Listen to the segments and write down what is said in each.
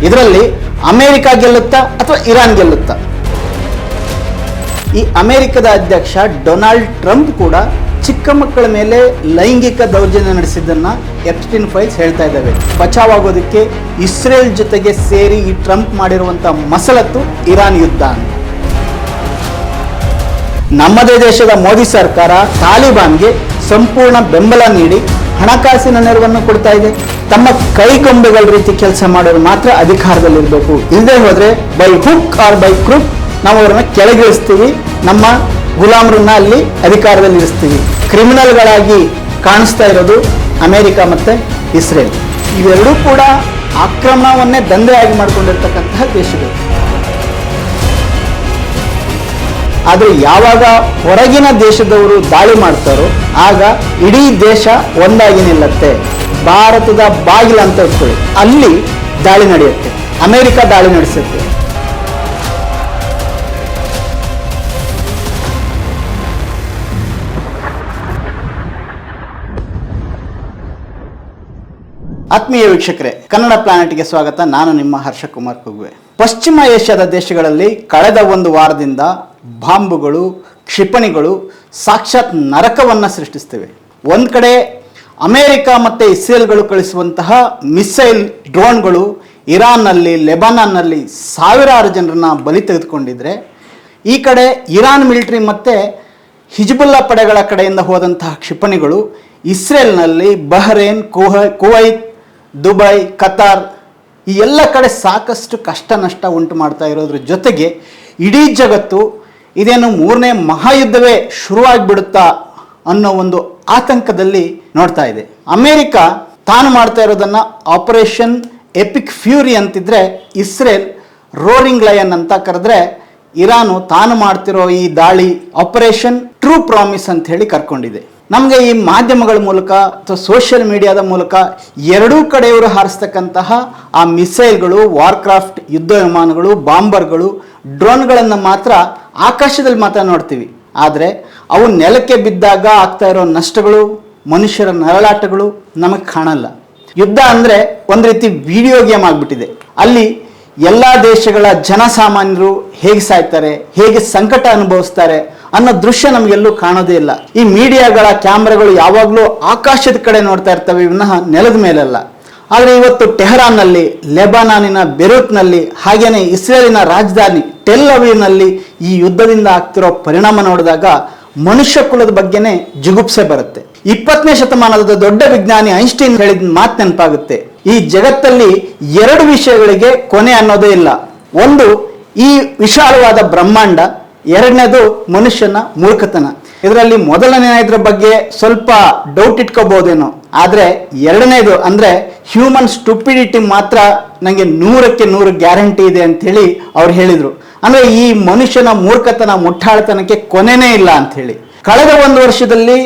ಇದರಲ್ಲಿ ಅಮೆರಿಕ ಗೆಲ್ಲುತ್ತಾ ಅಥವಾ ಇರಾನ್ ಗೆಲ್ಲುತ್ತಾ? ಈ ಅಮೆರಿಕದ ಅಧ್ಯಕ್ಷ ಡೊನಾಲ್ಡ್ ಟ್ರಂಪ್ ಕೂಡ ಚಿಕ್ಕ ಮಕ್ಕಳ ಮೇಲೆ ಲೈಂಗಿಕ ದೌರ್ಜನ್ಯ ನಡೆಸಿದ್ದನ್ನ ಎಪ್ಸ್ಟೈನ್ ಫೈಲ್ಸ್ ಹೇಳ್ತಾ ಇದ್ದಾವೆ. ಬಚಾವಾಗೋದಕ್ಕೆ ಇಸ್ರೇಲ್ ಜೊತೆಗೆ ಸೇರಿ ಈ ಟ್ರಂಪ್ ಮಾಡಿರುವಂತ ಮಸಲತ್ತು ಇರಾನ್ ಯುದ್ಧ ಅಂತ. ನಮ್ಮದೇ ದೇಶದ ಮೋದಿ ಸರ್ಕಾರ ತಾಲಿಬಾನ್ಗೆ ಸಂಪೂರ್ಣ ಬೆಂಬಲ ನೀಡಿ ಹಣಕಾಸಿನ ನೆರವನ್ನು ಕೊಡ್ತಾ ಇದೆ. ತಮ್ಮ ಕೈಗೊಂಬೆಗಳ ರೀತಿ ಕೆಲಸ ಮಾಡೋರು ಮಾತ್ರ ಅಧಿಕಾರದಲ್ಲಿರಬೇಕು. ಇಲ್ಲದೆ ಹೋದ್ರೆ by hook R by crook ನಾವು ಅವರನ್ನ ಕೆಳಗಿಳಿಸ್ತೀವಿ, ನಮ್ಮ ಗುಲಾಮರನ್ನ ಅಲ್ಲಿ ಅಧಿಕಾರದಲ್ಲಿ ಇರಿಸ್ತೀವಿ. ಕ್ರಿಮಿನಲ್ಗಳಾಗಿ ಕಾಣಿಸ್ತಾ ಇರೋದು ಅಮೆರಿಕ ಮತ್ತೆ ಇಸ್ರೇಲ್. ಇವೆರಡೂ ಕೂಡ ಆಕ್ರಮಣವನ್ನೇ ದಂಧೆಯಾಗಿ ಮಾಡಿಕೊಂಡಿರ್ತಕ್ಕಂತಹ ದೇಶಗಳು. ಆದರೆ ಯಾವಾಗ ಹೊರಗಿನ ದೇಶದವರು ದಾಳಿ ಮಾಡ್ತಾರೋ ಆಗ ಇಡೀ ದೇಶ ಒಂದಾಗಿ ನಿಲ್ಲುತ್ತೆ. ಭಾರತದ ಬಾಗಿಲು ಅಂತ ಇಟ್ಕೊಳ್ಳಿ, ಅಲ್ಲಿ ದಾಳಿ ನಡೆಯುತ್ತೆ, ಅಮೆರಿಕ ದಾಳಿ ನಡೆಸುತ್ತೆ. ಆತ್ಮೀಯ ವೀಕ್ಷಕರೇ, ಕನ್ನಡ ಪ್ಲಾನೆಟ್ಗೆ ಸ್ವಾಗತ. ನಾನು ನಿಮ್ಮ ಹರ್ಷಕುಮಾರ್ ಕುಗ್ವೆ. ಪಶ್ಚಿಮ ಏಷ್ಯಾದ ದೇಶಗಳಲ್ಲಿ ಕಳೆದ ಒಂದು ವಾರದಿಂದ ಬಾಂಬುಗಳು, ಕ್ಷಿಪಣಿಗಳು ಸಾಕ್ಷಾತ್ ನರಕವನ್ನು ಸೃಷ್ಟಿಸ್ತವೆ. ಒಂದು ಕಡೆ ಅಮೆರಿಕ ಮತ್ತು ಇಸ್ರೇಲ್ಗಳು ಕಳಿಸುವಂತಹ ಮಿಸೈಲ್ ಡ್ರೋನ್ಗಳು ಇರಾನ್ನಲ್ಲಿ, ಲೆಬನಾನ್ನಲ್ಲಿ ಸಾವಿರಾರು ಜನರನ್ನ ಬಲಿ ತೆಗೆದುಕೊಂಡಿದ್ರೆ, ಈ ಕಡೆ ಇರಾನ್ ಮಿಲಿಟರಿ ಮತ್ತು ಹಿಜ್ಬುಲ್ಲಾ ಪಡೆಗಳ ಕಡೆಯಿಂದ ಹೋದಂತಹ ಕ್ಷಿಪಣಿಗಳು ಇಸ್ರೇಲ್ನಲ್ಲಿ, ಬಹ್ರೇನ್, ಕುವೈತ್, ದುಬೈ, ಕತಾರ್ ಈ ಎಲ್ಲ ಕಡೆ ಸಾಕಷ್ಟು ಕಷ್ಟ ನಷ್ಟ ಉಂಟು ಮಾಡ್ತಾ ಇರೋದ್ರ ಜೊತೆಗೆ ಇಡೀ ಜಗತ್ತು ಇದೇನು ಮೂರನೇ ಮಹಾಯುದ್ಧವೇ ಶುರುವಾಗಿಬಿಡುತ್ತಾ ಅನ್ನೋ ಒಂದು ಆತಂಕದಲ್ಲಿ ನೋಡ್ತಾ ಇದೆ. ಅಮೆರಿಕ ತಾನು ಮಾಡ್ತಾ ಇರೋದನ್ನ ಆಪರೇಷನ್ ಎಪಿಕ್ ಫ್ಯೂರಿ ಅಂತಿದ್ರೆ, ಇಸ್ರೇಲ್ ರೋರಿಂಗ್ ಲಯನ್ ಅಂತ ಕರೆದ್ರೆ, ಇರಾನು ತಾನು ಮಾಡ್ತಿರೋ ಈ ದಾಳಿ ಆಪರೇಷನ್ ಟ್ರೂ ಪ್ರಾಮಿಸ್ ಅಂತ ಹೇಳಿ ಕರ್ಕೊಂಡಿದೆ. ನಮಗೆ ಈ ಮಾಧ್ಯಮಗಳ ಮೂಲಕ ಅಥವಾ ಸೋಷಿಯಲ್ ಮೀಡಿಯಾದ ಮೂಲಕ ಎರಡೂ ಕಡೆಯವರು ಹಾರಿಸ್ತಕ್ಕಂತಹ ಆ ಮಿಸೈಲ್ಗಳು, ವಾರ್ಕ್ರಾಫ್ಟ್ ಯುದ್ಧ ವಿಮಾನಗಳು, ಬಾಂಬರ್ಗಳು, ಡ್ರೋನ್ಗಳನ್ನು ಮಾತ್ರ ಆಕಾಶದಲ್ಲಿ ಮಾತ್ರ ನೋಡ್ತೀವಿ. ಆದರೆ ಅವು ನೆಲಕ್ಕೆ ಬಿದ್ದಾಗ ಆಗ್ತಾ ಇರೋ ನಷ್ಟಗಳು, ಮನುಷ್ಯರ ನರಳಾಟಗಳು ನಮಗೆ ಕಾಣಲ್ಲ. ಯುದ್ಧ ಅಂದರೆ ಒಂದು ರೀತಿ ವಿಡಿಯೋ ಗೇಮ್ ಆಗಿಬಿಟ್ಟಿದೆ. ಅಲ್ಲಿ ಎಲ್ಲ ದೇಶಗಳ ಜನಸಾಮಾನ್ಯರು ಹೇಗೆ ಸಾಯ್ತಾರೆ, ಹೇಗೆ ಸಂಕಟ ಅನುಭವಿಸ್ತಾರೆ ಅನ್ನೋ ದೃಶ್ಯ ನಮಗೆಲ್ಲೂ ಕಾಣೋದೇ ಇಲ್ಲ. ಈ ಮೀಡಿಯಾಗಳ ಕ್ಯಾಮ್ರಾಗಳು ಯಾವಾಗಲೂ ಆಕಾಶದ ಕಡೆ ನೋಡ್ತಾ ಇರ್ತವೆ, ವಿನಃ ನೆಲದ ಮೇಲಲ್ಲ. ಆದರೆ ಇವತ್ತು ಟೆಹರಾನ್ನಲ್ಲಿ, ಲೆಬನಾನಿನ ಬೆರೂತ್ನಲ್ಲಿ, ಹಾಗೇನೆ ಇಸ್ರೇಲಿನ ರಾಜಧಾನಿ ಟೆಲ್ ಅವೀವ್ನಲ್ಲಿ ಈ ಯುದ್ಧದಿಂದ ಆಗ್ತಿರೋ ಪರಿಣಾಮ ನೋಡಿದಾಗ ಮನುಷ್ಯ ಕುಲದ ಬಗ್ಗೆನೇ ಜಿಗುಪ್ಸೆ ಬರುತ್ತೆ. 20ನೇ ಶತಮಾನದ ದೊಡ್ಡ ವಿಜ್ಞಾನಿ ಐನ್ಸ್ಟೈನ್ ಹೇಳಿದ ಮಾತು ನೆನಪಾಗುತ್ತೆ. ಈ ಜಗತ್ತಲ್ಲಿ ಎರಡು ವಿಷಯಗಳಿಗೆ ಕೊನೆ ಅನ್ನೋದೇ ಇಲ್ಲ. ಒಂದು ಈ ವಿಶಾಲವಾದ ಬ್ರಹ್ಮಾಂಡ, ಎರಡನೇದು ಮನುಷ್ಯನ ಮೂರ್ಖತನ. ಇದರಲ್ಲಿ ಮೊದಲನೇದ್ರ ಬಗ್ಗೆ ಸ್ವಲ್ಪ ಡೌಟ್ ಇಟ್ಕೋಬಹುದೇನೋ, ಆದರೆ ಎರಡನೇದು ಅಂದ್ರೆ ಹ್ಯೂಮನ್ ಸ್ಟುಪಿಡಿಟಿ ಮಾತ್ರ ನನಗೆ 100ಕ್ಕೆ 100 ಗ್ಯಾರಂಟಿ ಇದೆ ಅಂತ ಹೇಳಿ ಅವ್ರು ಹೇಳಿದ್ರು. ಅಂದ್ರೆ ಈ ಮನುಷ್ಯನ ಮೂರ್ಖತನ, ಮುಟ್ಟಾಳತನಕ್ಕೆ ಕೊನೆನೇ ಇಲ್ಲ ಅಂತ ಹೇಳಿ. ಕಳೆದ ಒಂದು ವರ್ಷದಲ್ಲಿ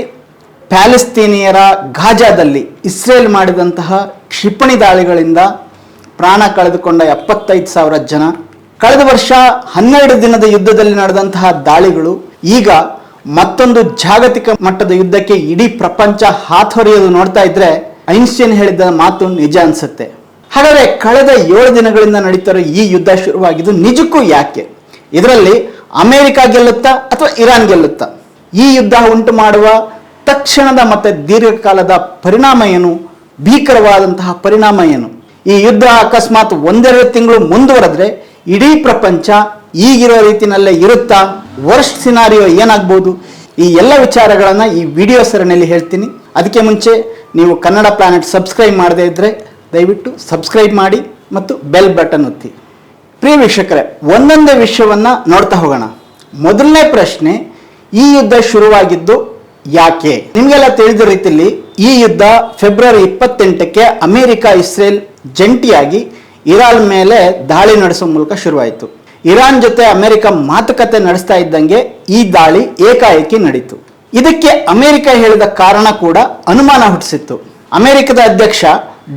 ಪ್ಯಾಲೆಸ್ತೀನಿಯರ ಗಾಜಾದಲ್ಲಿ ಇಸ್ರೇಲ್ ಮಾಡಿದಂತಹ ಕ್ಷಿಪಣಿ ದಾಳಿಗಳಿಂದ ಪ್ರಾಣ ಕಳೆದುಕೊಂಡ 75,000 ಜನ, ಕಳೆದ ವರ್ಷ 12 ದಿನದ ಯುದ್ಧದಲ್ಲಿ ನಡೆದಂತಹ ದಾಳಿಗಳು, ಈಗ ಮತ್ತೊಂದು ಜಾಗತಿಕ ಮಟ್ಟದ ಯುದ್ಧಕ್ಕೆ ಇಡೀ ಪ್ರಪಂಚ ಹಾತೊರೆಯೋದು ನೋಡ್ತಾ ಇದ್ರೆ ಐನ್ಸ್ಟೈನ್ ಹೇಳಿದ ಮಾತು ನಿಜ ಅನ್ಸುತ್ತೆ. ಹಾಗಾದ್ರೆ ಕಳೆದ 7 ದಿನಗಳಿಂದ ನಡೀತಿರೋ ಈ ಯುದ್ಧ ಶುರುವಾಗಿದ್ದು ನಿಜಕ್ಕೂ ಯಾಕೆ? ಇದರಲ್ಲಿ ಅಮೆರಿಕ ಗೆಲ್ಲುತ್ತಾ ಅಥವಾ ಇರಾನ್ ಗೆಲ್ಲುತ್ತಾ? ಈ ಯುದ್ಧ ಉಂಟು ಮಾಡುವ ತಕ್ಷಣದ ಮತ್ತೆ ದೀರ್ಘಕಾಲದ ಪರಿಣಾಮ ಏನು? ಭೀಕರವಾದಂತಹ ಪರಿಣಾಮ ಏನು? ಈ ಯುದ್ಧ ಅಕಸ್ಮಾತ್ 1-2 ತಿಂಗಳು ಮುಂದುವರೆದ್ರೆ ಇಡೀ ಪ್ರಪಂಚ ಈಗಿರೋ ರೀತಿಯಲ್ಲೇ ಇರುತ್ತಾ? ವರ್ಸ್ಟ್ ಸಿನಾರಿಯೋ ಏನಾಗ್ಬೋದು? ಈ ಎಲ್ಲ ವಿಚಾರಗಳನ್ನು ಈ ವಿಡಿಯೋ ಸರಣಿಯಲ್ಲಿ ಹೇಳ್ತೀನಿ. ಅದಕ್ಕೆ ಮುಂಚೆ ನೀವು ಕನ್ನಡ ಪ್ಲಾನೆಟ್ ಸಬ್ಸ್ಕ್ರೈಬ್ ಮಾಡದೇ ಇದ್ದರೆ ದಯವಿಟ್ಟು ಸಬ್ಸ್ಕ್ರೈಬ್ ಮಾಡಿ ಮತ್ತು ಬೆಲ್ ಬಟನ್ ಒತ್ತಿ. ಪ್ರಿಯ ವೀಕ್ಷಕರೇ, ಒಂದೊಂದೇ ವಿಷಯವನ್ನು ನೋಡ್ತಾ ಹೋಗೋಣ. ಮೊದಲನೇ ಪ್ರಶ್ನೆ, ಈ ಯುದ್ಧ ಶುರುವಾಗಿದ್ದು ಯಾಕೆ? ನಿಮಗೆಲ್ಲ ತಿಳಿದ ರೀತಿಯಲ್ಲಿ ಈ ಯುದ್ಧ ಫೆಬ್ರವರಿ 28ಕ್ಕೆ ಅಮೆರಿಕ, ಇಸ್ರೇಲ್ ಜಂಟಿಯಾಗಿ ಇರಾನ್ ಮೇಲೆ ದಾಳಿ ನಡೆಸುವ ಮೂಲಕ ಶುರುವಾಯಿತು. ಇರಾನ್ ಜೊತೆ ಅಮೆರಿಕ ಮಾತುಕತೆ ನಡೆಸ್ತಾ ಇದ್ದಂಗೆ ಈ ದಾಳಿ ಏಕಾಏಕಿ ನಡೀತು. ಇದಕ್ಕೆ ಅಮೆರಿಕ ಹೇಳಿದ ಕಾರಣ ಕೂಡ ಅನುಮಾನ ಹುಟ್ಟಿಸಿತ್ತು. ಅಮೆರಿಕದ ಅಧ್ಯಕ್ಷ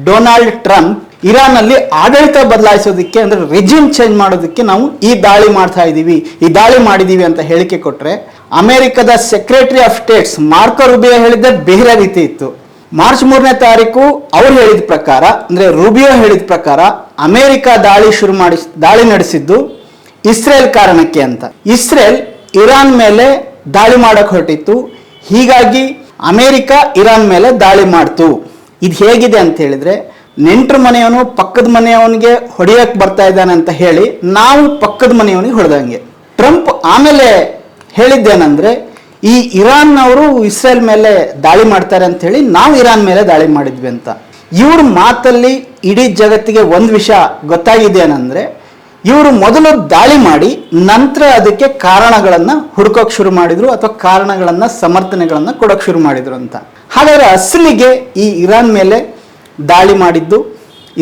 ಡೊನಾಲ್ಡ್ ಟ್ರಂಪ್ ಇರಾನ್ನಲ್ಲಿ ಆಡಳಿತ ಬದಲಾಯಿಸೋದಕ್ಕೆ, ಅಂದ್ರೆ ರೆಜಿಮ್ ಚೇಂಜ್ ಮಾಡೋದಕ್ಕೆ ನಾವು ಈ ದಾಳಿ ಮಾಡ್ತಾ ಇದ್ದೀವಿ, ಈ ದಾಳಿ ಮಾಡಿದ್ದೀವಿ ಅಂತ ಹೇಳಿಕೆ ಕೊಟ್ಟರೆ, ಅಮೆರಿಕದ secretary of States Marco Rubio ಹೇಳಿದ್ದೆ ಬೇರೆ ರೀತಿ ಇತ್ತು. ಮಾರ್ಚ್ 3ನೇ ತಾರೀಕು ಅವ್ರು ಹೇಳಿದ ಪ್ರಕಾರ, ಅಂದ್ರೆ ರೂಬಿಯೋ ಹೇಳಿದ ಪ್ರಕಾರ, ಅಮೆರಿಕ ದಾಳಿ ನಡೆಸಿದ್ದು ಇಸ್ರೇಲ್ ಕಾರಣಕ್ಕೆ ಅಂತ. ಇಸ್ರೇಲ್ ಇರಾನ್ ಮೇಲೆ ದಾಳಿ ಮಾಡಕ್ ಹೊರಟಿತ್ತು, ಹೀಗಾಗಿ ಅಮೆರಿಕ ಇರಾನ್ ಮೇಲೆ ದಾಳಿ ಮಾಡ್ತು. ಇದು ಹೇಗಿದೆ ಅಂತ ಹೇಳಿದ್ರೆ, ನೆಂಟರ ಮನೆಯವನು ಪಕ್ಕದ ಮನೆಯವನಿಗೆ ಹೊಡೆಯಕ್ ಬರ್ತಾ ಇದ್ದಾನೆ ಅಂತ ಹೇಳಿ ನಾವು ಪಕ್ಕದ ಮನೆಯವನಿಗೆ ಹೊಡೆದಂಗೆ. ಟ್ರಂಪ್ ಆಮೇಲೆ ಹೇಳಿದ್ದೇನೆಂದ್ರೆ, ಈ ಇರಾನ್ನವರು ಇಸ್ರೇಲ್ ಮೇಲೆ ದಾಳಿ ಮಾಡ್ತಾರೆ ಅಂತ ಹೇಳಿ ನಾವು ಇರಾನ್ ಮೇಲೆ ದಾಳಿ ಮಾಡಿದ್ವಿ ಅಂತ. ಇವ್ರ ಮಾತಲ್ಲಿ ಇಡೀ ಜಗತ್ತಿಗೆ ಒಂದು ವಿಷಯ ಗೊತ್ತಾಗಿದೆ ಏನಂದ್ರೆ, ಇವರು ಮೊದಲು ದಾಳಿ ಮಾಡಿ ನಂತರ ಅದಕ್ಕೆ ಕಾರಣಗಳನ್ನ ಹುಡುಕೋಕ್ ಶುರು ಮಾಡಿದ್ರು, ಅಥವಾ ಕಾರಣಗಳನ್ನ ಸಮರ್ಥನೆಗಳನ್ನ ಕೊಡೋಕ್ ಶುರು ಮಾಡಿದ್ರು ಅಂತ. ಹಾಗಾದ್ರೆ ಅಸಲಿಗೆ ಈ ಇರಾನ್ ಮೇಲೆ ದಾಳಿ ಮಾಡಿದ್ದು,